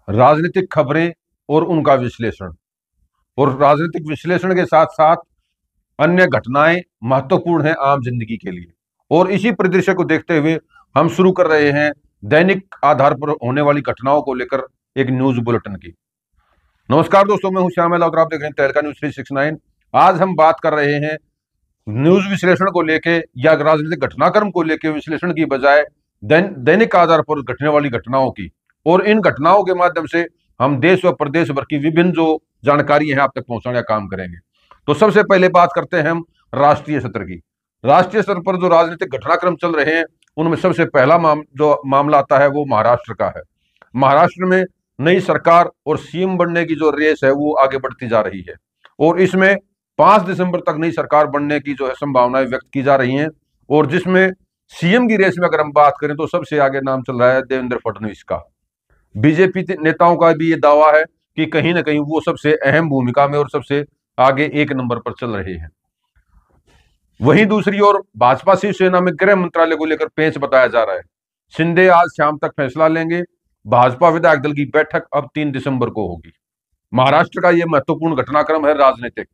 राजनीतिक खबरें और उनका विश्लेषण, और राजनीतिक विश्लेषण के साथ साथ अन्य घटनाएं महत्वपूर्ण हैं आम जिंदगी के लिए। और इसी परिदृश्य को देखते हुए हम शुरू कर रहे हैं दैनिक आधार पर होने वाली घटनाओं को लेकर एक न्यूज बुलेटिन की। नमस्कार दोस्तों, मैं हूं श्याम और आप देख रहे हैं तहलका न्यूज 369। आज हम बात कर रहे हैं न्यूज विश्लेषण को लेके या राजनीतिक घटनाक्रम को लेके विश्लेषण की बजाय दैनिक आधार पर घटने वाली घटनाओं की। और इन घटनाओं के माध्यम से हम देश व प्रदेश भर की विभिन्न जो जानकारी है आप तक पहुंचाने का काम करेंगे। तो सबसे पहले बात करते हैं हम राष्ट्रीय स्तर की। राष्ट्रीय स्तर पर जो राजनीतिक घटनाक्रम चल रहे हैं उनमें सबसे पहला जो मामला आता है वो महाराष्ट्र का है। महाराष्ट्र में नई सरकार और सीएम बनने की जो रेस है वो आगे बढ़ती जा रही है और इसमें 5 दिसंबर तक नई सरकार बनने की जो है संभावनाएं व्यक्त की जा रही हैं। और जिसमें सीएम की रेस में अगर हम बात करें तो सबसे आगे नाम चल रहा है देवेंद्र फडणवीस का। बीजेपी नेताओं का भी ये दावा है कि कहीं ना कहीं वो सबसे अहम भूमिका में और सबसे आगे एक नंबर पर चल रहे हैं। वहीं दूसरी ओर भाजपा शिवसेना में गृह मंत्रालय को लेकर पेंच बताया जा रहा है। शिंदे आज शाम तक फैसला लेंगे। भाजपा विधायक दल की बैठक अब 3 दिसंबर को होगी। महाराष्ट्र का यह महत्वपूर्ण घटनाक्रम है राजनीतिक।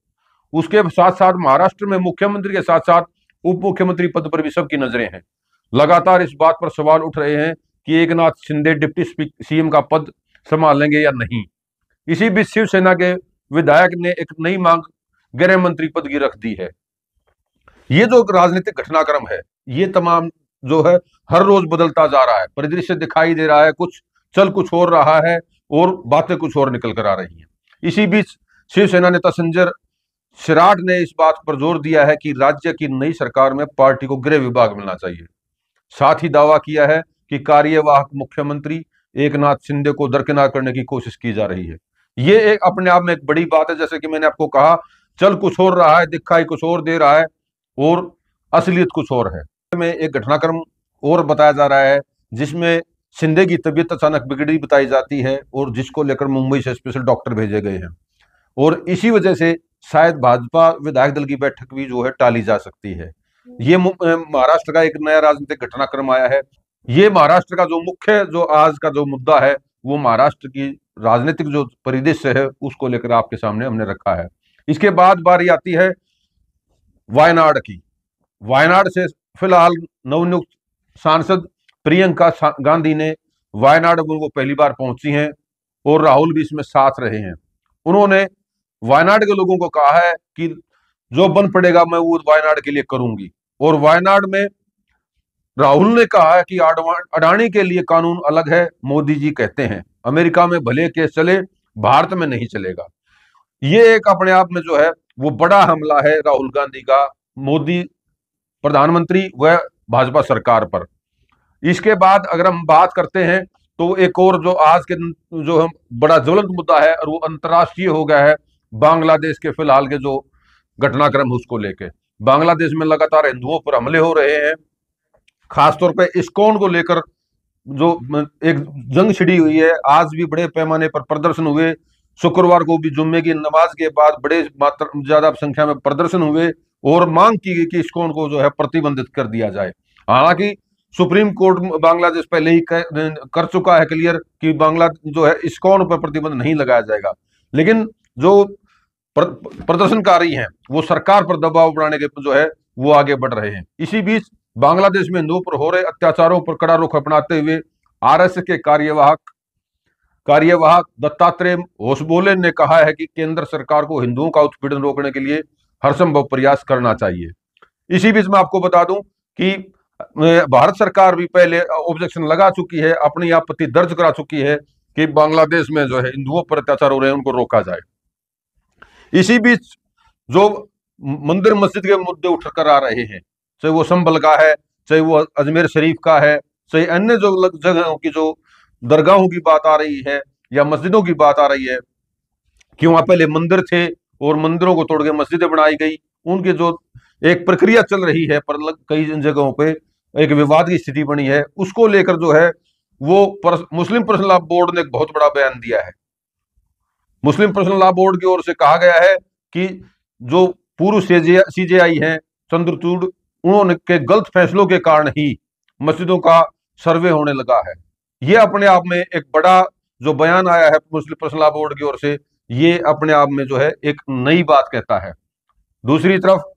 उसके साथ साथ महाराष्ट्र में मुख्यमंत्री के साथ साथ उप मुख्यमंत्री पद पर भी सबकी नजरें हैं। लगातार इस बात पर सवाल उठ रहे हैं कि एकनाथ शिंदे डिप्टी सीएम का पद संभाल लेंगे या नहीं। इसी बीच शिवसेना के विधायक ने एक नई मांग गृह मंत्री पद की रख दी है। ये जो राजनीतिक घटनाक्रम है ये तमाम जो है हर रोज बदलता जा रहा है। परिदृश्य दिखाई दे रहा है, कुछ चल कुछ और रहा है और बातें कुछ और निकल कर आ रही हैं। इसी बीच शिवसेना नेता संजय शिराट ने इस बात पर जोर दिया है कि राज्य की नई सरकार में पार्टी को गृह विभाग मिलना चाहिए। साथ ही दावा किया है कि कार्यवाहक मुख्यमंत्री एकनाथ शिंदे को दरकिनार करने की कोशिश की जा रही है। ये एक अपने आप में एक बड़ी बात है। जैसे कि मैंने आपको कहा, चल कुछ और रहा है, दिखाई कुछ और दे रहा है और असलियत कुछ और है। में एक घटनाक्रम और बताया जा रहा है जिसमें शिंदे की तबीयत अचानक बिगड़ी बताई जाती है और जिसको लेकर मुंबई से स्पेशल डॉक्टर भेजे गए हैं। और इसी वजह से शायद भाजपा विधायक दल की बैठक भी जो है टाली जा सकती है। ये महाराष्ट्र का एक नया राजनीतिक घटनाक्रम आया है। ये महाराष्ट्र का जो मुख्य जो आज का जो मुद्दा है वो महाराष्ट्र की राजनीतिक जो परिदृश्य है उसको लेकर आपके सामने हमने रखा है। इसके बाद बारी आती है वायनाड की। वायनाड से फिलहाल नवनियुक्त सांसद प्रियंका गांधी ने वायनाड में वो पहली बार पहुंची हैं और राहुल भी इसमें साथ रहे हैं। उन्होंने वायनाड के लोगों को कहा है कि जो बन पड़ेगा मैं वो वायनाड के लिए करूंगी। और वायनाड में राहुल ने कहा है कि अडानी के लिए कानून अलग है। मोदी जी कहते हैं अमेरिका में भले केस चले, भारत में नहीं चलेगा। ये एक अपने आप में जो है वो बड़ा हमला है राहुल गांधी का मोदी प्रधानमंत्री व भाजपा सरकार पर। इसके बाद अगर हम बात करते हैं तो एक और जो आज के जो हम बड़ा ज्वलंत मुद्दा है और वो अंतर्राष्ट्रीय हो गया है बांग्लादेश के फिलहाल के जो घटनाक्रम उसको लेके। बांग्लादेश में लगातार हिंदुओं पर हमले हो रहे हैं। खासतौर पे इस्कॉन को लेकर जो एक जंग छिड़ी हुई है। आज भी बड़े पैमाने पर प्रदर्शन हुए। शुक्रवार को भी जुम्मे की नमाज के बाद बड़े ज्यादा संख्या में प्रदर्शन हुए और मांग की गई कि इस्कॉन को जो है प्रतिबंधित कर दिया जाए। हालांकि सुप्रीम कोर्ट बांग्लादेश पहले ही कर चुका है क्लियर कि बांग्ला जो है इस्कॉन पर प्रतिबंध नहीं लगाया जाएगा। लेकिन जो प्रदर्शनकारी हैं वो सरकार पर दबाव बनाने के जो है वो आगे बढ़ रहे हैं। इसी बीच बांग्लादेश में हिंदुओं पर हो रहे अत्याचारों पर कड़ा रुख अपनाते हुए आरएसएस के कार्यवाहक दत्तात्रेय होसबोले ने कहा है कि केंद्र सरकार को हिंदुओं का उत्पीड़न रोकने के लिए हर संभव प्रयास करना चाहिए। इसी बीच मैं आपको बता दूं कि भारत सरकार भी पहले ऑब्जेक्शन लगा चुकी है, अपनी आपत्ति दर्ज करा चुकी है कि बांग्लादेश में जो है हिंदुओं पर अत्याचार हो रहे हैं उनको रोका जाए। इसी बीच जो मंदिर मस्जिद के मुद्दे उठकर आ रहे हैं, चाहे वो संभल का है, चाहे वो अजमेर शरीफ का है, चाहे अन्य जो जगहों की जो दरगाहों की बात आ रही है या मस्जिदों की बात आ रही है कि वहां पहले मंदिर थे और मंदिरों को तोड़ के मस्जिदें बनाई गई। उनकी जो एक प्रक्रिया चल रही है पर कई जगहों पे एक विवाद की स्थिति बनी है, उसको लेकर जो है वो मुस्लिम पर्सनल लॉ बोर्ड ने एक बहुत बड़ा बयान दिया है। मुस्लिम पर्सनल लॉ बोर्ड की ओर से कहा गया है कि जो पूर्व सीजेआई हैं चंद्रचूड़, उन्होंने के गलत फैसलों के कारण ही मस्जिदों का सर्वे होने लगा है। यह अपने आप में एक बड़ा जो बयान आया है मुस्लिम पर्सनल बोर्ड की ओर से, ये अपने आप में जो है एक नई बात कहता है। दूसरी तरफ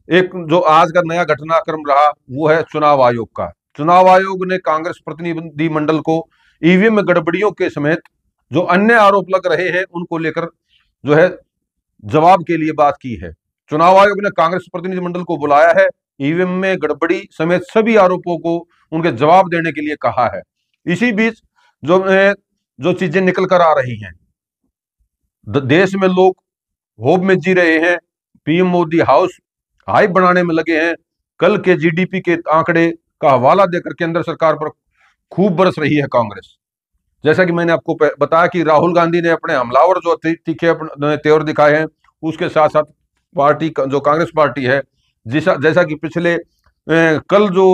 एक जो आज का नया घटनाक्रम रहा वो है चुनाव आयोग का। चुनाव आयोग ने कांग्रेस प्रतिनिधि मंडल को ईवीएम में गड़बड़ियों के समेत जो अन्य आरोप लग रहे हैं उनको लेकर जो है जवाब के लिए बात की है। चुनाव आयोग ने कांग्रेस प्रतिनिधि मंडल को बुलाया है, ईवीएम में गड़बड़ी समेत सभी आरोपों को उनके जवाब देने के लिए कहा है। इसी बीच जो जो चीजें निकल कर आ रही हैं, देश में लोग होप में जी रहे हैं, पीएम मोदी हाउस हाइप बनाने में लगे हैं, कल के जीडीपी के आंकड़े का हवाला देकर केंद्र सरकार पर खूब बरस रही है कांग्रेस। जैसा कि मैंने आपको बताया कि राहुल गांधी ने अपने हमलावर जो तीखे तेवर दिखाए हैं, उसके साथ साथ पार्टी जो कांग्रेस पार्टी है, जैसा कि पिछले कल जो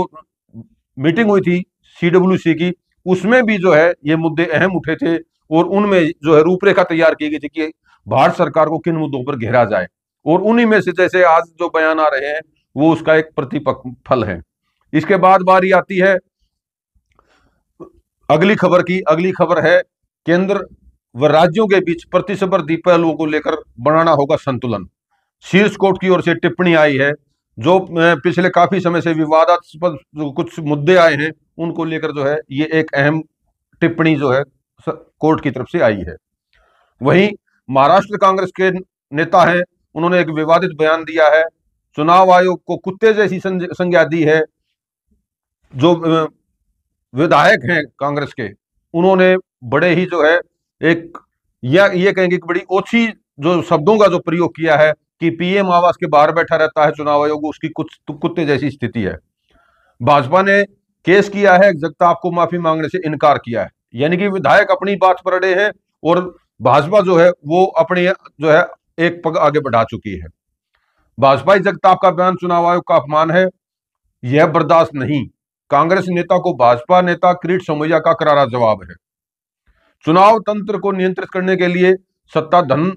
मीटिंग हुई थी सीडब्ल्यूसी की, उसमें भी जो है ये मुद्दे अहम उठे थे और उनमें जो है रूपरेखा तैयार की गई थी कि भारत सरकार को किन मुद्दों पर घेरा जाए, और उन्हीं में से जैसे आज जो बयान आ रहे हैं वो उसका एक प्रतिफल है। इसके बाद बारी आती है अगली खबर की। अगली खबर है केंद्र व राज्यों के बीच प्रतिस्पर्धी पहलुओं को लेकर बनाना होगा संतुलन। शीर्ष कोर्ट की ओर से टिप्पणी आई है, जो पिछले काफी समय से विवादास्पद जो कुछ मुद्दे आए हैं उनको लेकर जो है ये एक अहम टिप्पणी जो है कोर्ट की तरफ से आई है। वहीं महाराष्ट्र कांग्रेस के नेता हैं, उन्होंने एक विवादित बयान दिया है, चुनाव आयोग को कुत्ते जैसी संज्ञा दी है। जो विधायक हैं कांग्रेस के, उन्होंने बड़े ही जो है एक या ये कहेंगे कि बड़ी ओछी जो शब्दों का जो प्रयोग किया है कि पीएम आवास के बाहर बैठा रहता है चुनाव आयोग, उसकी कुछ कुत्ते जैसी स्थिति है। भाजपा ने केस किया है, जगताप को माफी मांगने से इनकार किया है, यानी कि विधायक अपनी बात पर अड़े हैं और भाजपा जो है वो अपनी जो है एक पग आगे बढ़ा चुकी है। भाजपाई जगताप का बयान चुनाव आयोग का अपमान है, यह बर्दाश्त नहीं। कांग्रेस नेता को भाजपा नेता किरीट सोमैया का करारा जवाब है। चुनाव तंत्र को नियंत्रित करने के लिए सत्ता धन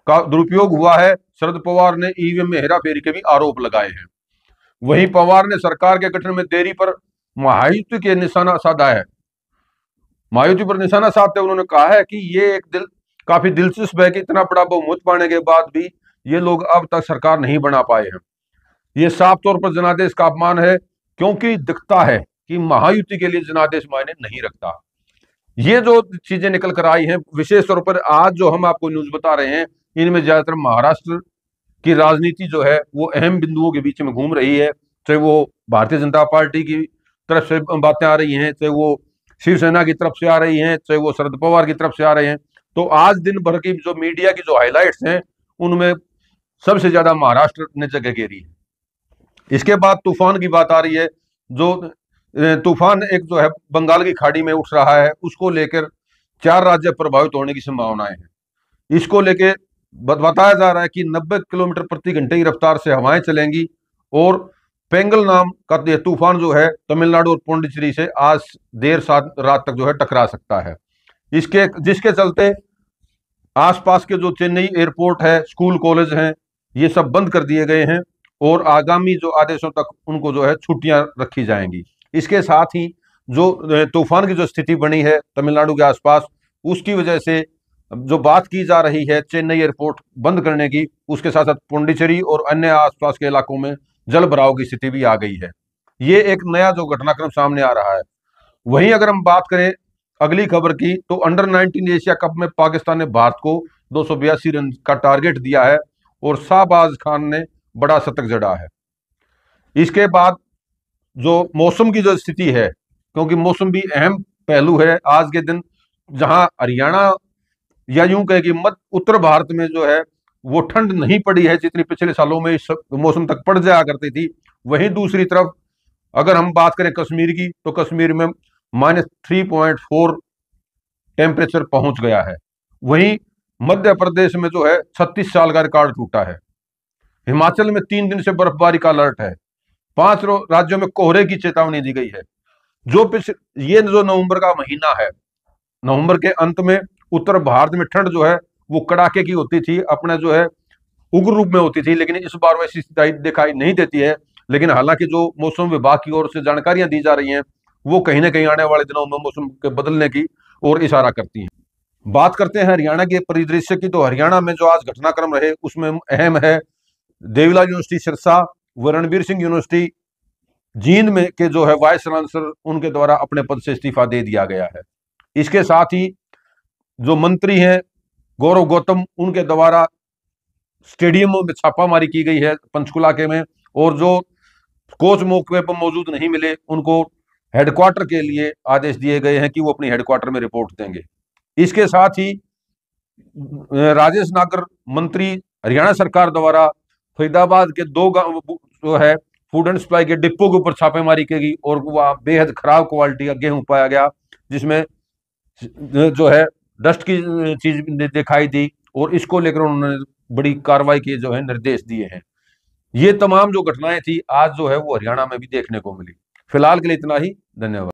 का दुरुपयोग हुआ है, शरद पवार ने ईवीएम में हेराफेरी के भी आरोप लगाए हैं। वहीं पवार ने सरकार के गठन में देरी पर महायुति के निशाना साधा है। महायुति पर निशाना साधते उन्होंने कहा है कि ये एक काफी दिलचस्प है कि इतना बड़ा बहुमत पाने के बाद भी ये लोग अब तक सरकार नहीं बना पाए हैं। ये साफ तौर पर जनादेश का अपमान है, क्योंकि दिखता है कि महायुति के लिए जनादेश मायने नहीं रखता। ये जो चीजें निकल कर आई हैं, विशेष तौर पर आज जो हम आपको न्यूज बता रहे हैं, इनमें ज्यादातर महाराष्ट्र की राजनीति जो है वो अहम बिंदुओं के बीच में घूम रही है। चाहे वो भारतीय जनता पार्टी की तरफ से बातें आ रही हैं, चाहे वो शिवसेना की तरफ से आ रही हैं, चाहे वो शरद पवार की तरफ से आ रहे हैं। तो आज दिन भर की जो मीडिया की जो हाईलाइट्स हैं उनमें सबसे ज्यादा महाराष्ट्र ने जगह घेरी है। इसके बाद तूफान की बात आ रही है। जो तूफान एक जो है बंगाल की खाड़ी में उठ रहा है, उसको लेकर 4 राज्य प्रभावित होने की संभावनाएं हैं। इसको लेकर बताया जा रहा है कि 90 किलोमीटर प्रति घंटे की रफ्तार से हवाएं चलेंगी और पेंगल नाम का तूफान जो है तमिलनाडु और पुडुचेरी से आज देर रात तक जो है टकरा सकता है। जिसके चलते आसपास के जो चेन्नई एयरपोर्ट है, स्कूल कॉलेज हैं, ये सब बंद कर दिए गए हैं और आगामी जो आदेशों तक उनको जो है छुट्टियां रखी जाएंगी। इसके साथ ही जो तूफान की जो स्थिति बनी है तमिलनाडु के आसपास, उसकी वजह से जो बात की जा रही है चेन्नई एयरपोर्ट बंद करने की, उसके साथ साथ पुडुचेरी और अन्य आसपास के इलाकों में जल भराव की स्थिति भी आ गई है। ये एक नया जो घटनाक्रम सामने आ रहा है। वहीं अगर हम बात करें अगली खबर की, तो अंडर 19 एशिया कप में पाकिस्तान ने भारत को 282 रन का टारगेट दिया है और शाहबाज खान ने बड़ा शतक जड़ा है। इसके बाद जो मौसम की जो स्थिति है, क्योंकि मौसम भी अहम पहलू है आज के दिन, जहां हरियाणा या यूं कहे कि मध्य उत्तर भारत में जो है वो ठंड नहीं पड़ी है जितनी पिछले सालों में इस मौसम तक पड़ जाया करती थी। वहीं दूसरी तरफ अगर हम बात करें कश्मीर की, तो कश्मीर में -3.4 टेम्परेचर पहुंच गया है। वहीं मध्य प्रदेश में जो है 36 साल का रिकॉर्ड टूटा है। हिमाचल में 3 दिन से बर्फबारी का अलर्ट है। 5 राज्यों में कोहरे की चेतावनी दी गई है। ये जो नवंबर का महीना है, नवंबर के अंत में उत्तर भारत में ठंड जो है वो कड़ाके की होती थी, अपने जो है उग्र रूप में होती थी, लेकिन इस बार वैसी स्थिति दिखाई नहीं देती है। लेकिन हालांकि जो मौसम विभाग की ओर से जानकारियां दी जा रही हैं, वो कहीं ना कहीं आने वाले दिनों में मौसम के बदलने की और इशारा करती हैं। बात करते हैं हरियाणा के परिदृश्य की, तो हरियाणा में जो आज घटनाक्रम रहे उसमें अहम है देवीलाल यूनिवर्सिटी सिरसा व रणबीर सिंह यूनिवर्सिटी जींद में के जो है वाइस चांसलर उनके द्वारा अपने पद से इस्तीफा दे दिया गया है। इसके साथ ही जो मंत्री हैं गौरव गौतम, उनके द्वारा स्टेडियमों में छापामारी की गई है पंचकुला के में, और जो कोच मौके पर मौजूद नहीं मिले उनको हेडक्वार्टर के लिए आदेश दिए गए हैं कि वो अपनी हेडक्वार्टर में रिपोर्ट देंगे। इसके साथ ही राजेश नागर मंत्री हरियाणा सरकार द्वारा फरीदाबाद के 2 गांव जो है फूड एंड सप्लाई के डिपो के ऊपर छापेमारी की गई और वह बेहद खराब क्वालिटी का गेहूं पाया गया, जिसमें जो है डस्ट की चीज दिखाई दी, और इसको लेकर उन्होंने बड़ी कार्रवाई के जो है निर्देश दिए हैं। ये तमाम जो घटनाएं थी आज जो है वो हरियाणा में भी देखने को मिली। फिलहाल के लिए इतना ही, धन्यवाद।